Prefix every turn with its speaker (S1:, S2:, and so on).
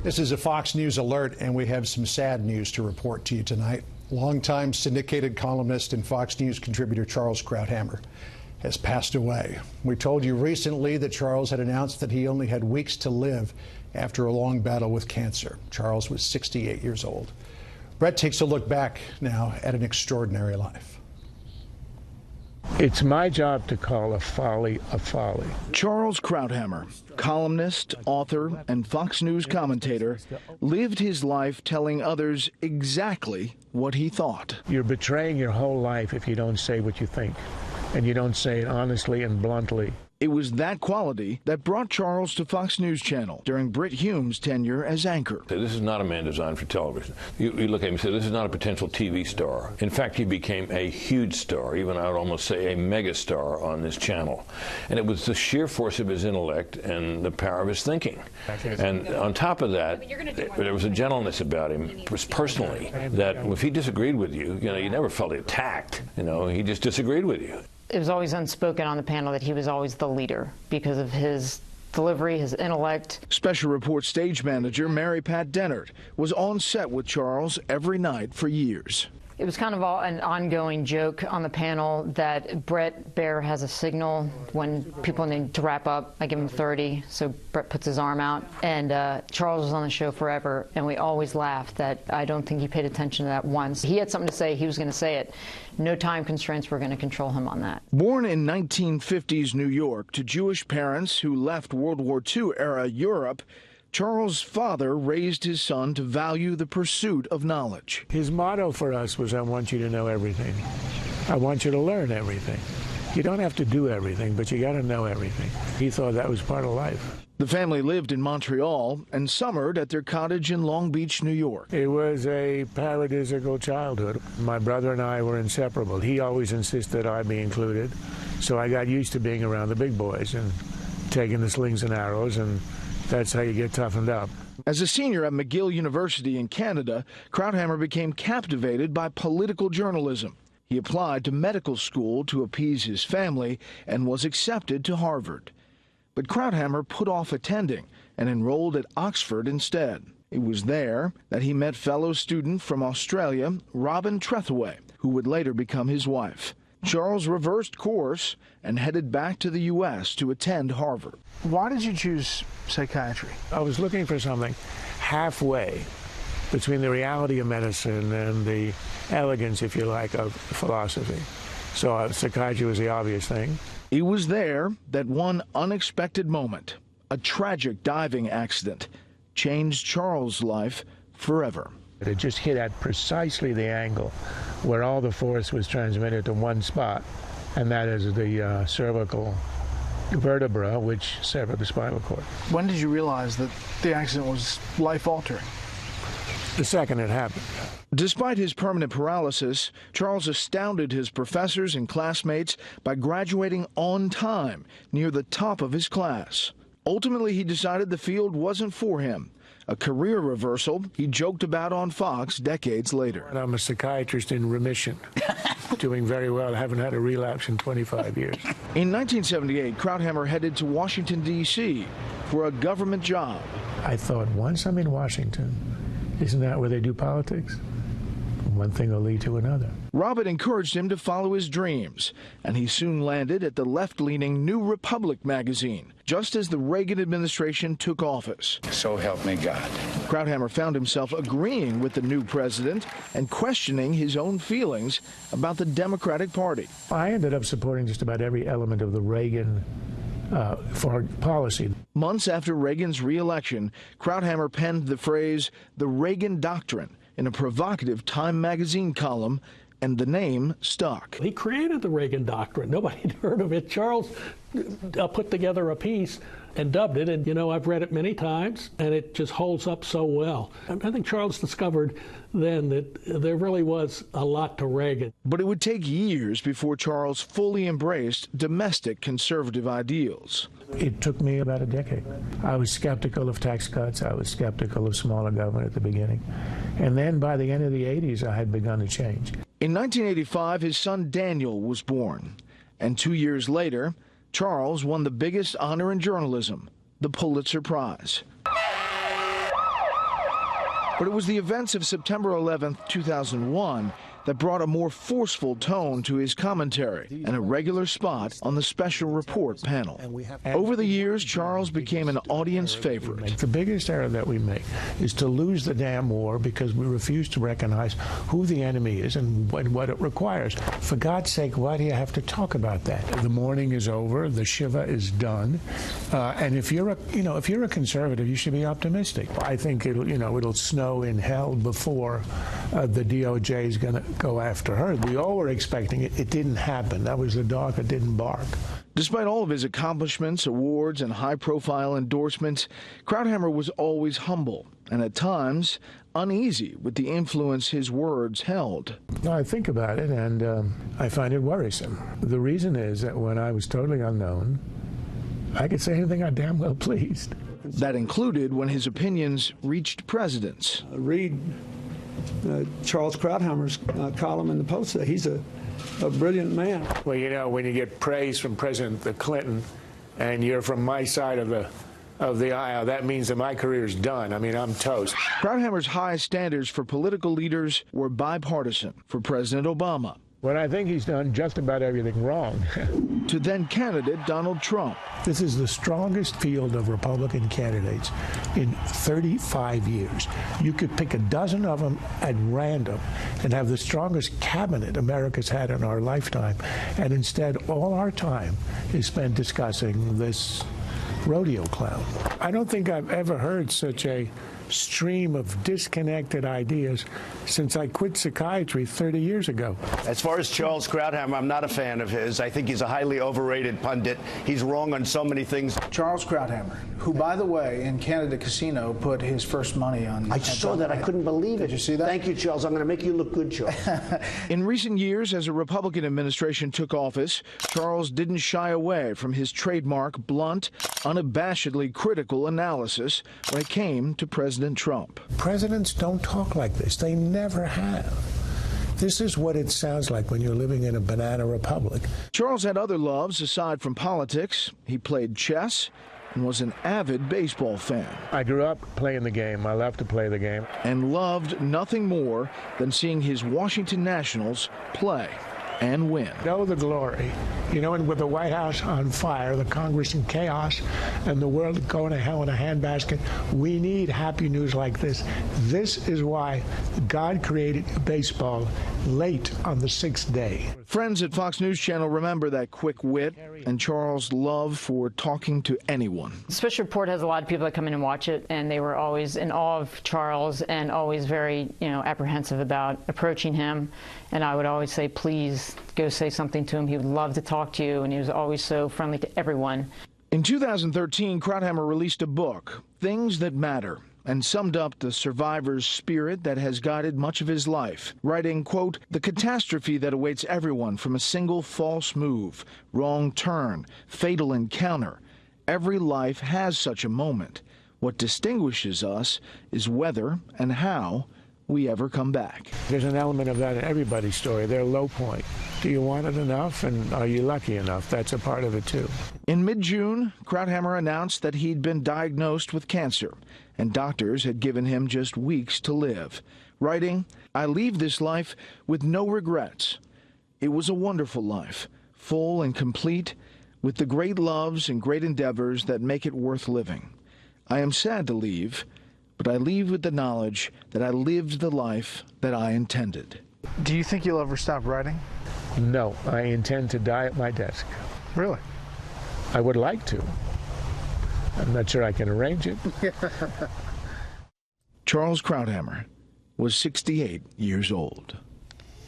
S1: This is a Fox News alert, and we have some sad news to report to you tonight. Longtime syndicated columnist and Fox News contributor Charles Krauthammer has passed away. We told you recently that Charles had announced that he only had weeks to live after a long battle with cancer. Charles was 68 years old. Brett takes a look back now at an extraordinary life.
S2: It's my job to call a folly a folly.
S3: Charles Krauthammer, columnist, author, and Fox News commentator, lived his life telling others exactly what he thought.
S2: You're betraying your whole life if you don't say what you think, and you don't say it honestly and bluntly.
S3: It was that quality that brought Charles to Fox News Channel during Brit Hume's tenure as anchor.
S4: This is not a man designed for television. You look at him and say, this is not a potential TV star. In fact, he became a huge star, even I would almost say a megastar on this channel. And it was the sheer force of his intellect and the power of his thinking. And on top of that, there was a gentleness about him personally that if he disagreed with you, you never felt attacked. He just disagreed with you.
S5: It was always unspoken on the panel that he was always the leader because of his delivery, his intellect.
S3: Special Report stage manager Mary Pat Dennert was on set with Charles every night for years.
S5: It was kind of an ongoing joke on the panel that Brett Baer has a signal when people need to wrap up. I give him 30, so Brett puts his arm out. And Charles was on the show forever, and we always laughed that I don't think he paid attention to that once. He had something to say, he was going to say it. No time constraints were going to control him on that.
S3: Born in 1950s New York to Jewish parents who left World War II-era Europe, Charles' father raised his son to value the pursuit of knowledge.
S2: His motto for us was, I want you to know everything. I want you to learn everything. You don't have to do everything, but you got to know everything. He thought that was part of life.
S3: The family lived in Montreal and summered at their cottage in Long Beach, New York.
S2: It was a paradisiacal childhood. My brother and I were inseparable. He always insisted I be included, so I got used to being around the big boys and taking the slings and arrows, and that's how you get toughened up.
S3: As a senior at McGill University in Canada, Krauthammer became captivated by political journalism. He applied to medical school to appease his family and was accepted to Harvard. But Krauthammer put off attending and enrolled at Oxford instead. It was there that he met fellow student from Australia, Robin Trethewey, who would later become his wife. Charles reversed course and headed back to the U.S. to attend Harvard.
S6: Why did you choose psychiatry?
S2: I was looking for something halfway between the reality of medicine and the elegance, if you like, of philosophy. So psychiatry was the obvious thing.
S3: It was there that one unexpected moment, a tragic diving accident, changed Charles' life forever.
S2: It just hit at precisely the angle where all the force was transmitted to one spot, and that is the cervical vertebra, which severed the spinal cord.
S6: When did you realize that the accident was life-altering?
S2: The second it happened.
S3: Despite his permanent paralysis, Charles astounded his professors and classmates by graduating on time, near the top of his class. Ultimately, he decided the field wasn't for him. A career reversal he joked about on Fox decades later.
S2: I'm a psychiatrist in remission, doing very well. I haven't had a relapse in 25 years.
S3: In 1978, Krauthammer headed to Washington, D.C. for a government job.
S2: I thought, once I'm in Washington, isn't that where they do politics? One thing will lead to another.
S3: Robert encouraged him to follow his dreams, and he soon landed at the left-leaning New Republic magazine, just as the Reagan administration took office.
S7: So help me God.
S3: Krauthammer found himself agreeing with the new president and questioning his own feelings about the Democratic Party.
S2: I ended up supporting just about every element of the Reagan foreign policy.
S3: Months after Reagan's re-election, Krauthammer penned the phrase, "the Reagan Doctrine," in a provocative Time magazine column, and the name stuck.
S8: He created the Reagan Doctrine. Nobody had heard of it. Charles put together a piece and dubbed it, and I've read it many times, and it just holds up so well. I think Charles discovered then that there really was a lot to Reagan.
S3: But it would take years before Charles fully embraced domestic conservative ideals.
S2: It took me about a decade. I was skeptical of tax cuts. I was skeptical of smaller government at the beginning. And then by the end of the 80s, I had begun to change.
S3: In 1985, his son Daniel was born. And 2 years later, Charles won the biggest honor in journalism, the Pulitzer Prize. But it was the events of September 11, 2001 that brought a more forceful tone to his commentary and a regular spot on the special report panel. Over the years, Charles became an audience favorite.
S2: The biggest error that we make is to lose the damn war because we refuse to recognize who the enemy is and what it requires. For God's sake, why do you have to talk about that? The mourning is over, the Shiva is done, and if you're a conservative, you should be optimistic. I think it'll snow in hell before the DOJ is going to go after her. We all were expecting it. It didn't happen. That was the dog that didn't bark.
S3: Despite all of his accomplishments, awards, and high-profile endorsements, Krauthammer was always humble and at times uneasy with the influence his words held.
S2: I think about it, and I find it worrisome. The reason is that when I was totally unknown, I could say anything I damn well pleased.
S3: That included when his opinions reached presidents.
S7: Read Charles Krauthammer's column in the Post. He's a brilliant man.
S2: Well, when you get praise from President Clinton and you're from my side of the aisle, that means that my career's done. I mean, I'm toast.
S3: Krauthammer's high standards for political leaders were bipartisan for President Obama.
S2: When I think he's done just about everything wrong.
S3: To then candidate Donald Trump.
S2: This is the strongest field of Republican candidates in 35 years. You could pick a dozen of them at random and have the strongest cabinet America's had in our lifetime. And instead, all our time is spent discussing this rodeo clown. I don't think I've ever heard such a stream of disconnected ideas since I quit psychiatry 30 years ago.
S9: As far as Charles Krauthammer, I'm not a fan of his. I think he's a highly overrated pundit. He's wrong on so many things.
S6: Charles Krauthammer, who, by the way, in Canada Casino put his first money on.
S10: I saw that. I couldn't believe it.
S6: Did you see that?
S10: Thank you, Charles. I'm going to make you look good, Charles.
S3: In recent years, as a Republican administration took office, Charles didn't shy away from his trademark blunt, unabashedly critical analysis when it came to President Trump.
S2: Presidents don't talk like this. They never have. This is what it sounds like when you're living in a banana republic.
S3: Charles had other loves aside from politics. He played chess and was an avid baseball fan.
S2: I grew up playing the game. I love to play the game.
S3: And loved nothing more than seeing his Washington Nationals play and win.
S2: Know the glory. And with the White House on fire, the Congress in chaos, and the world going to hell in a handbasket, we need happy news like this. This is why God created baseball late on the 6th day.
S3: Friends at Fox News Channel remember that quick wit and Charles' love for talking to anyone.
S5: The special report has a lot of people that come in and watch it, and they were always in awe of Charles and always very, apprehensive about approaching him. And I would always say, please go say something to him. He would love to talk to you, and he was always so friendly to everyone.
S3: In 2013, Krauthammer released a book, Things That Matter, and summed up the survivor's spirit that has guided much of his life, writing, quote, "The catastrophe that awaits everyone from a single false move, wrong turn, fatal encounter. Every life has such a moment. What distinguishes us is whether and how we ever come back."
S2: There's an element of that in everybody's story, their low point. Do you want it enough, and are you lucky enough? That's a part of it, too.
S3: In mid-June, Krauthammer announced that he'd been diagnosed with cancer, and doctors had given him just weeks to live, writing, "I leave this life with no regrets. It was a wonderful life, full and complete, with the great loves and great endeavors that make it worth living. I am sad to leave, but I leave with the knowledge that I lived the life that I intended."
S6: Do you think you'll ever stop writing?
S2: No, I intend to die at my desk.
S6: Really?
S2: I would like to. I'm not sure I can arrange it.
S3: Charles Krauthammer was 68 years old.